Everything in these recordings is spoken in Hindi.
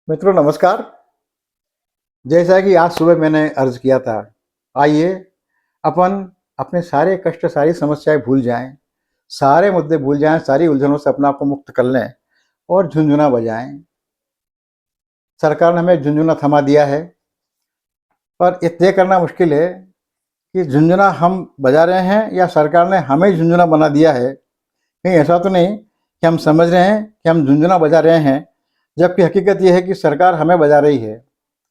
मित्रों नमस्कार। जैसा कि आज सुबह मैंने अर्ज किया था, आइए अपन अपने सारे कष्ट, सारी समस्याएं भूल जाएं, सारे मुद्दे भूल जाएं, सारी उलझनों से अपने आप को मुक्त कर लें और झुनझुना बजाएं। सरकार ने हमें झुनझुना थमा दिया है, पर ये तय करना मुश्किल है कि झुनझुना हम बजा रहे हैं या सरकार ने हमें झुनझुना बना दिया है। कहीं ऐसा तो नहीं कि हम समझ रहे हैं कि हम झुनझुना बजा रहे हैं, जबकि हकीकत यह है कि सरकार हमें बजा रही है।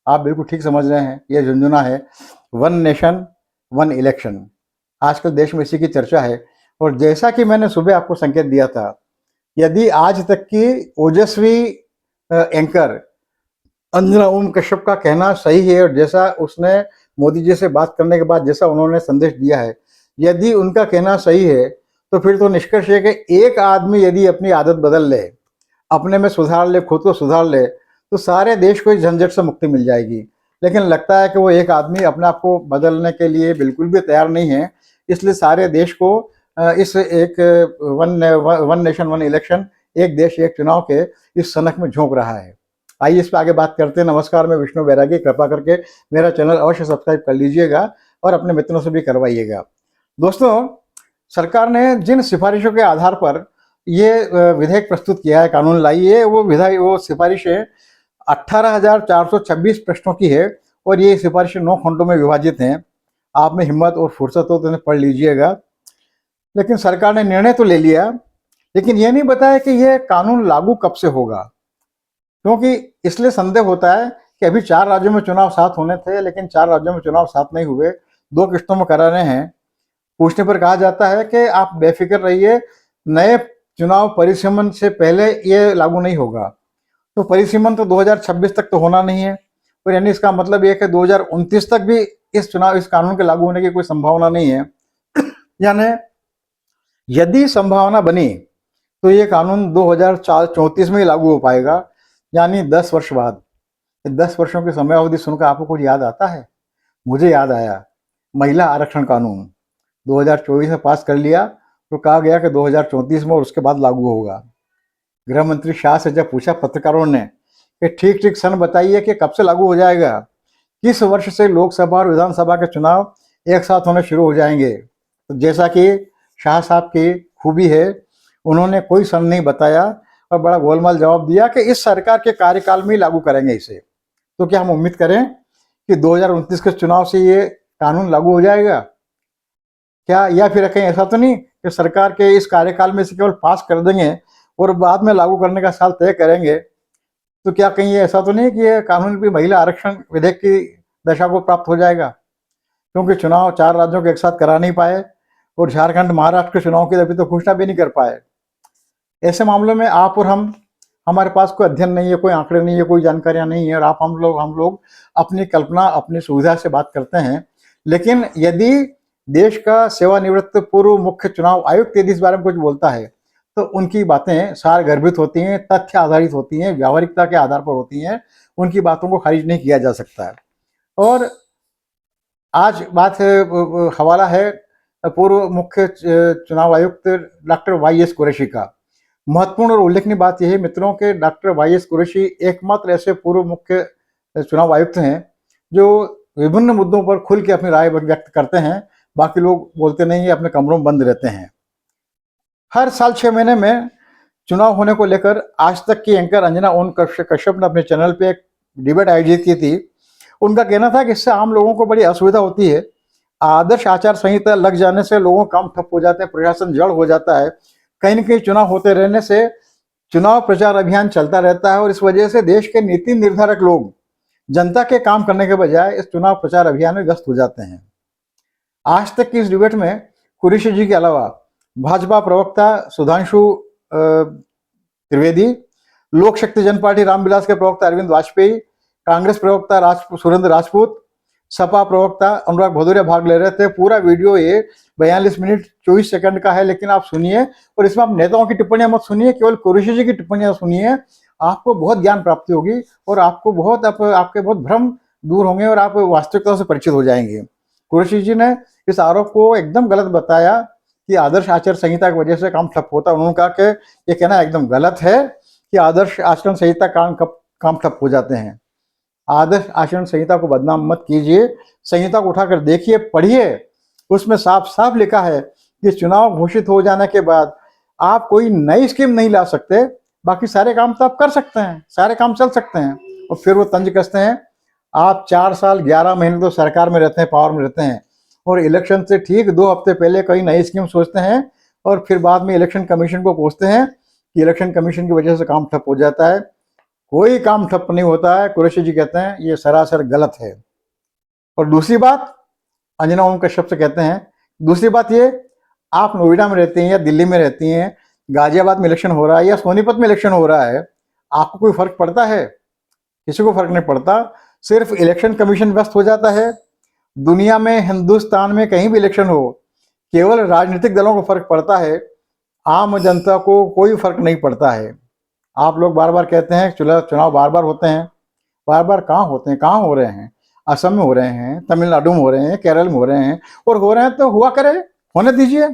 आप बिल्कुल ठीक समझ रहे हैं, यह झुनझुना है वन नेशन वन इलेक्शन। आजकल देश में इसी की चर्चा है। और जैसा कि मैंने सुबह आपको संकेत दिया था, यदि आज तक की ओजस्वी एंकर अंजना ओम कश्यप का कहना सही है और जैसा उसने मोदी जी से बात करने के बाद जैसा उन्होंने संदेश दिया है, यदि उनका कहना सही है, तो फिर तो निष्कर्ष है कि एक आदमी यदि अपनी आदत बदल ले, अपने में सुधार ले, खुद को सुधार ले, तो सारे देश को इस झंझट से मुक्ति मिल जाएगी। लेकिन लगता है कि वो एक आदमी अपने आप को बदलने के लिए बिल्कुल भी तैयार नहीं है। इसलिए सारे देश को इस एक वन नेशन वन इलेक्शन, एक देश एक चुनाव के इस सनक में झोंक रहा है। आइए इस पर आगे बात करते हैं। नमस्कार, मैं विष्णु बैरागी। कृपा करके मेरा चैनल अवश्य सब्सक्राइब कर लीजिएगा और अपने मित्रों से भी करवाइएगा। दोस्तों, सरकार ने जिन सिफारिशों के आधार पर ये विधेयक प्रस्तुत किया है, कानून लाई है, वो सिफारिशें 18,426 प्रश्नों की है और ये सिफारिशें 9 खंडों में विभाजित हैं। आप में हिम्मत और फुर्सत हो तो इन्हें पढ़ लीजिएगा। लेकिन सरकार ने निर्णय तो ले लिया, लेकिन ये नहीं बताया कि यह कानून लागू कब से होगा, क्योंकि इसलिए संदेह होता है कि अभी 4 राज्यों में चुनाव साथ होने थे, लेकिन 4 राज्यों में चुनाव साथ नहीं हुए, 2 किस्तों में करा रहे हैं। पूछने पर कहा जाता है कि आप बेफिक्र रहिए, नए चुनाव परिसीमन से पहले ये लागू नहीं होगा। तो परिसीमन तो 2026 तक तो होना नहीं है, और यानी इसका मतलब ये है कि 2029 तक भी इस कानून के लागू होने की कोई संभावना नहीं है। यानी यदि संभावना बनी तो ये कानून 2034 में ही लागू हो पाएगा, यानी 10 वर्ष बाद। 10 वर्षों की समय अवधि सुनकर आपको कुछ याद आता है? मुझे याद आया, महिला आरक्षण कानून 2024 में पास कर लिया, तो कहा गया कि 2034 में और उसके बाद लागू होगा। गृह मंत्री शाह से जब पूछा पत्रकारों ने कि ठीक ठीक सन बताइए कि कब से लागू हो जाएगा, किस वर्ष से लोकसभा और विधानसभा के चुनाव एक साथ होने शुरू हो जाएंगे, तो जैसा कि शाह साहब की खूबी है, उन्होंने कोई सन नहीं बताया और बड़ा गोलमाल जवाब दिया कि इस सरकार के कार्यकाल में ही लागू करेंगे इसे। तो क्या हम उम्मीद करें कि 2029 के चुनाव से ये कानून लागू हो जाएगा क्या? या फिर कहीं ऐसा तो नहीं कि सरकार के इस कार्यकाल में इसे केवल पास कर देंगे और बाद में लागू करने का साल तय करेंगे? तो क्या कहीं ये ऐसा तो नहीं कि ये कानून भी महिला आरक्षण विधेयक की दशा को प्राप्त हो जाएगा? क्योंकि चुनाव 4 राज्यों के एक साथ करा नहीं पाए और झारखंड महाराष्ट्र के चुनाव की अभी तो घोषणा भी नहीं कर पाए। ऐसे मामलों में आप और हमारे पास कोई अध्ययन नहीं है, कोई आंकड़े नहीं है, कोई जानकारियां नहीं है, और हम लोग अपनी कल्पना, अपनी सुविधा से बात करते हैं। लेकिन यदि देश का सेवानिवृत्त पूर्व मुख्य चुनाव आयुक्त यदि इस बारे में कुछ बोलता है, तो उनकी बातें सारगर्भित होती हैं, तथ्य आधारित होती हैं, व्यावहारिकता के आधार पर होती हैं। उनकी बातों को खारिज नहीं किया जा सकता है। और आज बात हवाला है पूर्व मुख्य चुनाव आयुक्त डॉक्टर वाई.एस. कुरैशी का। महत्वपूर्ण और उल्लेखनीय बात यह है मित्रों के डॉक्टर वाई.एस. कुरैशी एकमात्र ऐसे पूर्व मुख्य चुनाव आयुक्त हैं जो विभिन्न मुद्दों पर खुल के अपनी राय व्यक्त करते हैं। बाकी लोग बोलते नहीं है, अपने कमरों में बंद रहते हैं। हर साल 6 महीने में चुनाव होने को लेकर आज तक की एंकर अंजना ओम कश्यप ने अपने चैनल पे एक डिबेट आयोजित की थी। उनका कहना था कि इससे आम लोगों को बड़ी असुविधा होती है। आदर्श आचार संहिता लग जाने से लोगों का काम ठप हो जाते हैं, प्रशासन जड़ हो जाता है। कहीं न कहीं चुनाव होते रहने से चुनाव प्रचार अभियान चलता रहता है और इस वजह से देश के नीति निर्धारक लोग जनता के काम करने के बजाय इस चुनाव प्रचार अभियान में व्यस्त हो जाते हैं। आज तक की इस डिबेट में कुरैशी जी के अलावा भाजपा प्रवक्ता सुधांशु त्रिवेदी, लोक शक्ति जनपार्टी रामविलास के प्रवक्ता अरविंद वाजपेयी, कांग्रेस प्रवक्ता सुरेंद्र राजपूत, सपा प्रवक्ता अनुराग भदौरिया भाग ले रहे थे। पूरा वीडियो ये 42 मिनट 24 सेकंड का है, लेकिन आप सुनिए और इसमें आप नेताओं की टिप्पणियां मत सुनिए, केवल कुरैशी जी की टिप्पणियां सुनिए। आपको बहुत ज्ञान प्राप्ति होगी और आपके बहुत भ्रम दूर होंगे और आप वास्तविकता से परिचित हो जाएंगे। कुरैशी जी ने इस आरोप को एकदम गलत बताया कि आदर्श आचार संहिता की वजह से काम ठप होता है। उन्होंने कहा कि ये कहना एकदम गलत है कि आदर्श आचरण संहिता काम काम ठप हो जाते हैं। आदर्श आचरण संहिता को बदनाम मत कीजिए, संहिता को उठाकर देखिए, पढ़िए, उसमें साफ साफ लिखा है कि चुनाव घोषित हो जाने के बाद आप कोई नई स्कीम नहीं ला सकते, बाकी सारे काम तो आप कर सकते हैं, सारे काम चल सकते हैं। और फिर वो तंज कसते हैं, आप 4 साल 11 महीने तो सरकार में रहते हैं, पावर में रहते हैं, और इलेक्शन से ठीक 2 हफ्ते पहले कोई नई स्कीम सोचते हैं, और फिर बाद में इलेक्शन कमीशन को कोसते हैं कि इलेक्शन कमीशन की वजह से काम ठप हो जाता है। कोई काम ठप नहीं होता है, कुरैशी जी कहते हैं, ये सरासर गलत है। और दूसरी बात, अंजना ओम कश्यप से कहते हैं, दूसरी बात ये, आप नोएडा में रहती हैं या दिल्ली में रहती हैं, गाजियाबाद में इलेक्शन हो रहा है या सोनीपत में इलेक्शन हो रहा है, आपको कोई फर्क पड़ता है? किसी को फर्क नहीं पड़ता, सिर्फ इलेक्शन कमीशन व्यस्त हो जाता है। दुनिया में, हिंदुस्तान में कहीं भी इलेक्शन हो, केवल राजनीतिक दलों को फर्क पड़ता है, आम जनता को कोई फर्क नहीं पड़ता है। आप लोग बार बार कहते हैं चुनाव बार बार होते हैं, बार बार कहाँ होते हैं, कहाँ हो रहे हैं? असम में हो रहे हैं, तमिलनाडु में हो रहे हैं, केरल में हो रहे हैं, और हो रहे हैं तो हुआ करे, होने दीजिए।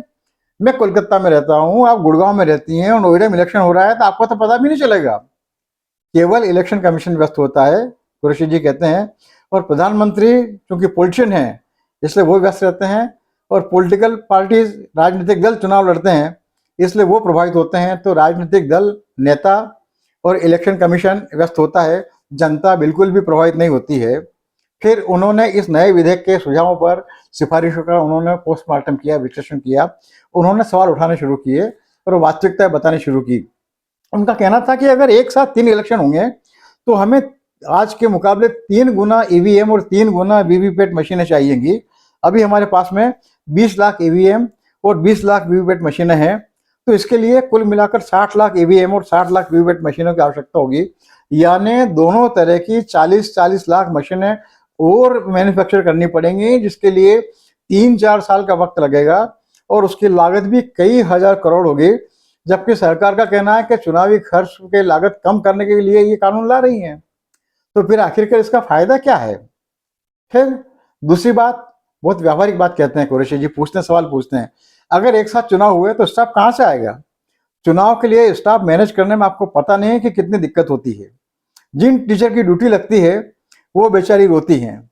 मैं कोलकाता में रहता हूँ, आप गुड़गांव में रहती हैं, और नोएडा में इलेक्शन हो रहा है तो आपको तो पता भी नहीं चलेगा। केवल इलेक्शन कमीशन व्यस्त होता है, कुरैशी जी कहते हैं। और प्रधानमंत्री चूंकि पॉलिटिशियन है, इसलिए वो व्यस्त रहते हैं, और पॉलिटिकल पार्टीज, राजनीतिक दल चुनाव लड़ते हैं, इसलिए वो प्रभावित होते हैं। तो राजनीतिक दल, नेता और इलेक्शन कमीशन व्यस्त होता है, जनता बिल्कुल भी प्रभावित नहीं होती है। फिर उन्होंने इस नए विधेयक के सुझावों पर, सिफारिशों का उन्होंने पोस्टमार्टम किया, विश्लेषण किया, उन्होंने सवाल उठाने शुरू किए और वास्तविकता बतानी शुरू की। उनका कहना था कि अगर एक साथ 3 इलेक्शन होंगे तो हमें आज के मुकाबले 3 गुना ईवीएम और 3 गुना वीवीपैट मशीनें चाहिएंगी। अभी हमारे पास में 20 लाख ईवीएम और 20 लाख वीवीपैट मशीनें हैं, तो इसके लिए कुल मिलाकर 60 लाख ईवीएम और 60 लाख वीवीपैट मशीनों की आवश्यकता होगी। यानी दोनों तरह की 40-40 लाख मशीनें और मैन्युफैक्चर करनी पड़ेंगी, जिसके लिए 3-4 साल का वक्त लगेगा, और उसकी लागत भी कई हजार करोड़ होगी। जबकि सरकार का कहना है कि चुनावी खर्च के लागत कम करने के लिए ये कानून ला रही हैं। तो फिर आखिरकार इसका फायदा क्या है? फिर दूसरी बात, बहुत व्यावहारिक बात कहते हैं कुरैशी जी, सवाल पूछते हैं, अगर एक साथ चुनाव हुए तो स्टाफ कहाँ से आएगा? चुनाव के लिए स्टाफ मैनेज करने में आपको पता नहीं है कि कितनी दिक्कत होती है। जिन टीचर की ड्यूटी लगती है वो बेचारी रोती हैं।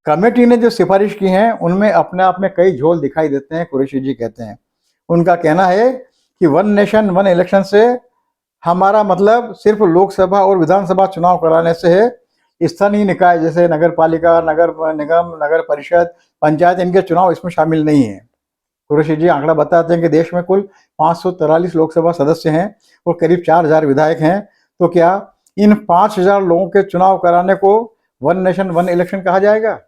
कमेटी ने जो सिफारिश की हैं उनमें अपने आप में कई झोल दिखाई देते हैं, कुरैशी जी कहते हैं। उनका कहना है कि 1 नेशन 1 इलेक्शन से हमारा मतलब सिर्फ लोकसभा और विधानसभा चुनाव कराने से है। स्थानीय निकाय जैसे नगर पालिका, नगर निगम, नगर परिषद, पंचायत, इनके चुनाव इसमें शामिल नहीं है। कुरैशी जी आंकड़ा बताते हैं कि देश में कुल 543 लोकसभा सदस्य हैं और करीब 4000 विधायक हैं। तो क्या इन 5000 लोगों के चुनाव कराने को 1 नेशन 1 इलेक्शन कहा जाएगा?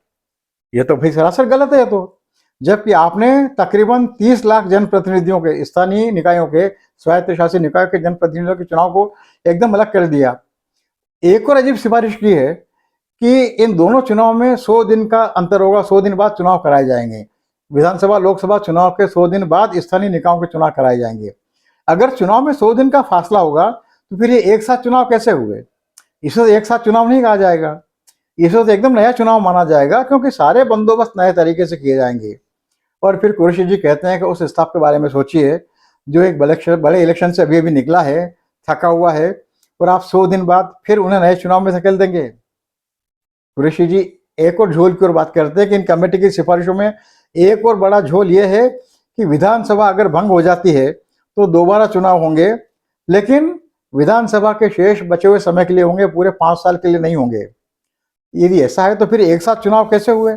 ये तो भाई सरासर गलत है। तो जबकि आपने तकरीबन 30 लाख जनप्रतिनिधियों के, स्थानीय निकायों के, स्वायत्त शासित निकायों के जनप्रतिनिधियों के चुनाव को एकदम अलग कर दिया। एक और अजीब सिफारिश की है कि इन दोनों चुनाव में 100 दिन का अंतर होगा, 100 दिन बाद चुनाव कराए जाएंगे। विधानसभा लोकसभा चुनाव के 100 दिन बाद स्थानीय निकायों के चुनाव कराए जाएंगे। अगर चुनाव में 100 दिन का फासला होगा तो फिर ये एक साथ चुनाव कैसे हुए? इसे एक साथ चुनाव नहीं कहा जाएगा, इसे तो एकदम नया चुनाव माना जाएगा, क्योंकि सारे बंदोबस्त नए तरीके से किए जाएंगे। और फिर कुरैशी जी कहते हैं कि उस स्टाफ के बारे में सोचिए जो एक बड़े इलेक्शन से अभी अभी निकला है, थका हुआ है, और आप 100 दिन बाद फिर उन्हें नए चुनाव में धकेल देंगे। कुरैशी जी एक और झोल की ओर बात करते हैं कि इन कमेटी की सिफारिशों में एक और बड़ा झोल ये है कि विधानसभा अगर भंग हो जाती है तो दोबारा चुनाव होंगे, लेकिन विधानसभा के शेष बचे हुए समय के लिए होंगे, पूरे 5 साल के लिए नहीं होंगे। यदि ऐसा है तो फिर एक साथ चुनाव कैसे हुए?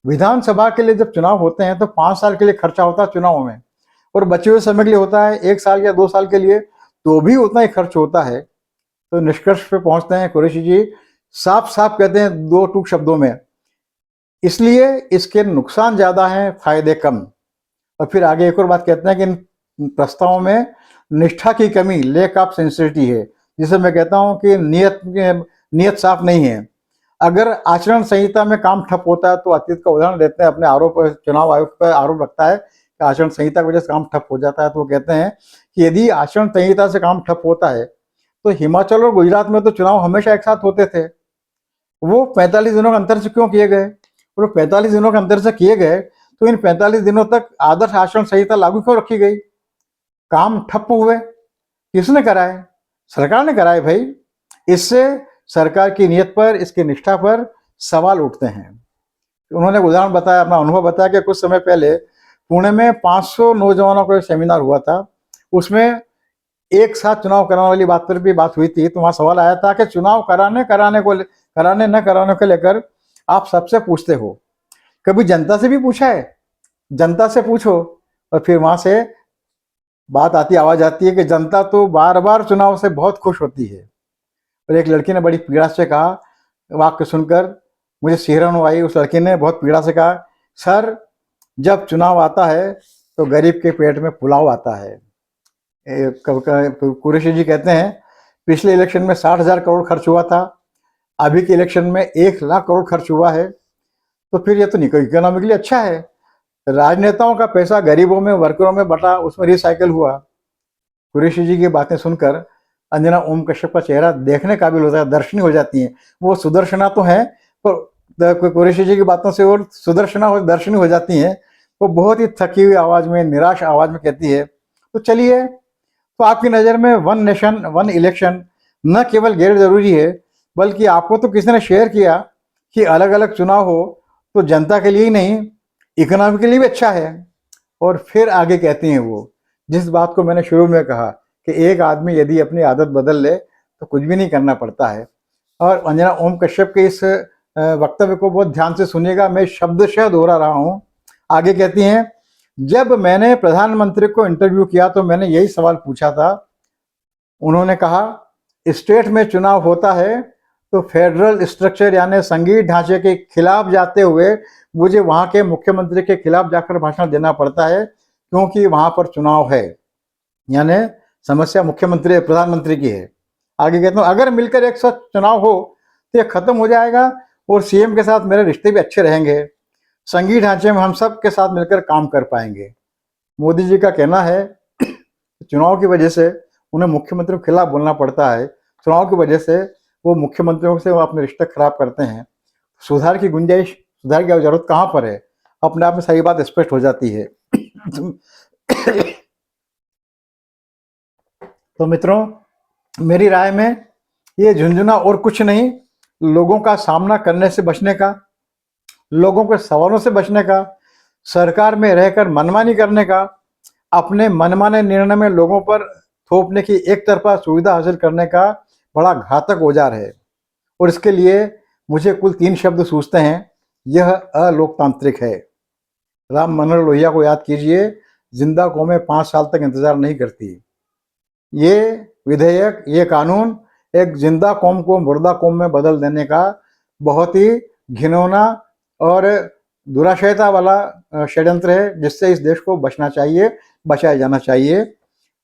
विधानसभा के लिए जब चुनाव होते हैं तो 5 साल के लिए खर्चा होता है चुनाव में, और बचे हुए समय के लिए होता है 1 साल या 2 साल के लिए, तो भी उतना ही खर्च होता है। तो निष्कर्ष पे पहुंचते हैं कुरैशी जी, साफ साफ कहते हैं 2 टूक शब्दों में, इसलिए इसके नुकसान ज्यादा हैं, फायदे कम। और फिर आगे एक और बात कहते हैं कि इन प्रस्तावों में निष्ठा की कमी, लेक ऑफ सिंसियरिटी है, जिसे मैं कहता हूं कि नियत साफ नहीं है। अगर आचरण संहिता में काम ठप होता है तो अतीत का उदाहरण देते हैं, अपने आरोप, चुनाव आयोग पर आरोप रखता है कि आचरण संहिता की वजह से काम ठप हो जाता है, तो वो कहते हैं कि यदि आचरण संहिता से काम ठप होता है तो हिमाचल और गुजरात में तो चुनाव हमेशा एक साथ होते थे, वो 45 दिनों के अंतर से क्यों किए गए? और 45 दिनों के अंतर से किए गए तो इन 45 दिनों तक आदर्श आचरण संहिता लागू क्यों रखी गई? काम ठप हुए किसने कराए? सरकार ने कराए भाई। इससे सरकार की नीयत पर, इसकी निष्ठा पर सवाल उठते हैं। उन्होंने उदाहरण बताया, अपना अनुभव बताया कि कुछ समय पहले पुणे में 500 नौजवानों का सेमिनार हुआ था। उसमें एक साथ चुनाव कराने वाली बात पर भी बात हुई थी। तो वहाँ सवाल आया था कि चुनाव कराने न कराने को लेकर आप सबसे पूछते हो, कभी जनता से भी पूछा है? जनता से पूछो। और फिर वहाँ से आवाज आती है कि जनता तो बार बार चुनाव से बहुत खुश होती है। और एक लड़की ने बड़ी पीड़ा से कहा, वाक्य सुनकर मुझे सिहरन आई। उस लड़की ने बहुत पीड़ा से कहा, सर जब चुनाव आता है तो गरीब के पेट में पुलाव आता है। कुरैशी जी कहते हैं, पिछले इलेक्शन में 60,000 करोड़ खर्च हुआ था, अभी के इलेक्शन में 1 लाख करोड़ खर्च हुआ है। तो फिर ये तो इकोनॉमिकली अच्छा है। राजनेताओं का पैसा गरीबों में, वर्करों में बटा, उसमें रिसाइकल हुआ। कुरैशी जी की बातें सुनकर अंजना ओम कश्यप का चेहरा देखने काबिल होता है, दर्शनी हो जाती है। वो सुदर्शना तो है, पर कुरैशी जी की बातों से और सुदर्शना दर्शनी हो जाती हैं। वो बहुत ही थकी हुई आवाज में, निराश आवाज में कहती है, तो चलिए, तो आपकी नज़र में वन नेशन वन इलेक्शन न केवल गैर जरूरी है, बल्कि आपको तो किसी ने शेयर किया कि अलग अलग चुनाव हो तो जनता के लिए ही नहीं, इकोनॉमी के लिए भी अच्छा है। और फिर आगे कहती हैं वो, जिस बात को मैंने शुरू में कहा कि एक आदमी यदि अपनी आदत बदल ले तो कुछ भी नहीं करना पड़ता है। और अंजना ओम कश्यप के इस वक्तव्य को बहुत ध्यान से सुनिएगा, मैं शब्दशः दोहरा रहा हूँ। आगे कहती हैं, जब मैंने प्रधानमंत्री को इंटरव्यू किया तो मैंने यही सवाल पूछा था। उन्होंने कहा, स्टेट में चुनाव होता है तो फेडरल स्ट्रक्चर यानी संघीय ढांचे के खिलाफ जाते हुए मुझे वहां के मुख्यमंत्री के खिलाफ जाकर भाषण देना पड़ता है, क्योंकि वहां पर चुनाव है। यानी समस्या मुख्यमंत्री प्रधानमंत्री की है। आगे कहता हूँ, अगर मिलकर एक साथ चुनाव हो तो ये खत्म हो जाएगा और सीएम के साथ मेरे रिश्ते भी अच्छे रहेंगे। संघीय ढांचे में हम सब के साथ मिलकर काम कर पाएंगे। मोदी जी का कहना है चुनाव की वजह से उन्हें मुख्यमंत्री के खिलाफ बोलना पड़ता है, चुनाव की वजह से वो मुख्यमंत्रियों से वो अपने रिश्ते खराब करते हैं। सुधार की गुंजाइश, सुधार की जरूरत कहाँ पर है? अपने आप में सही बात स्पष्ट हो जाती है। तो मित्रों, मेरी राय में ये झुंझुना और कुछ नहीं, लोगों का सामना करने से बचने का, लोगों के सवालों से बचने का, सरकार में रहकर मनमानी करने का, अपने मनमाने निर्णय में लोगों पर थोपने की एक तरफा सुविधा हासिल करने का बड़ा घातक औजार है। और इसके लिए मुझे कुल 3 शब्द सूझते हैं, यह अलोकतांत्रिक है। राम मनोहर लोहिया को याद कीजिए, जिंदा कौमें 5 साल तक इंतजार नहीं करती। ये विधेयक, ये कानून एक जिंदा कौम को मुर्दा कौम में बदल देने का बहुत ही घिनौना और दुराशयता वाला षड्यंत्र है, जिससे इस देश को बचाया जाना चाहिए।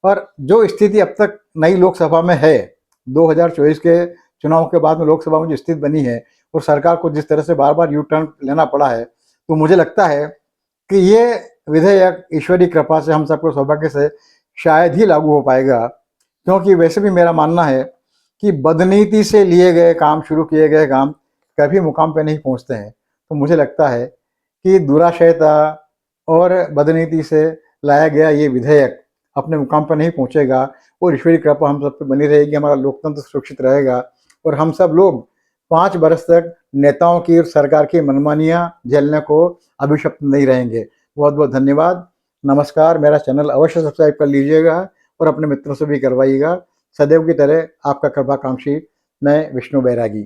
और जो स्थिति अब तक नई लोकसभा में है, 2024 के चुनाव के बाद में लोकसभा में जो स्थिति बनी है और सरकार को जिस तरह से बार बार यू टर्न लेना पड़ा है, तो मुझे लगता है कि ये विधेयक ईश्वरी कृपा से, हम सबको सौभाग्य से शायद ही लागू हो पाएगा। क्योंकि वैसे भी मेरा मानना है कि बदनीति से लिए गए काम, शुरू किए गए काम कभी मुकाम पे नहीं पहुंचते हैं। तो मुझे लगता है कि दुराशयता और बदनीति से लाया गया ये विधेयक अपने मुकाम पर नहीं पहुंचेगा और ईश्वरी कृपा हम सब पे बनी रहेगी, हमारा लोकतंत्र सुरक्षित रहेगा और हम सब लोग 5 बरस तक नेताओं की और सरकार की मनमानियां झेलने को अभिशप्त नहीं रहेंगे। बहुत बहुत धन्यवाद, नमस्कार। मेरा चैनल अवश्य सब्सक्राइब कर लीजिएगा और अपने मित्रों से भी करवाइएगा। सदैव की तरह आपका कृपाकांक्षी, मैं विष्णु बैरागी।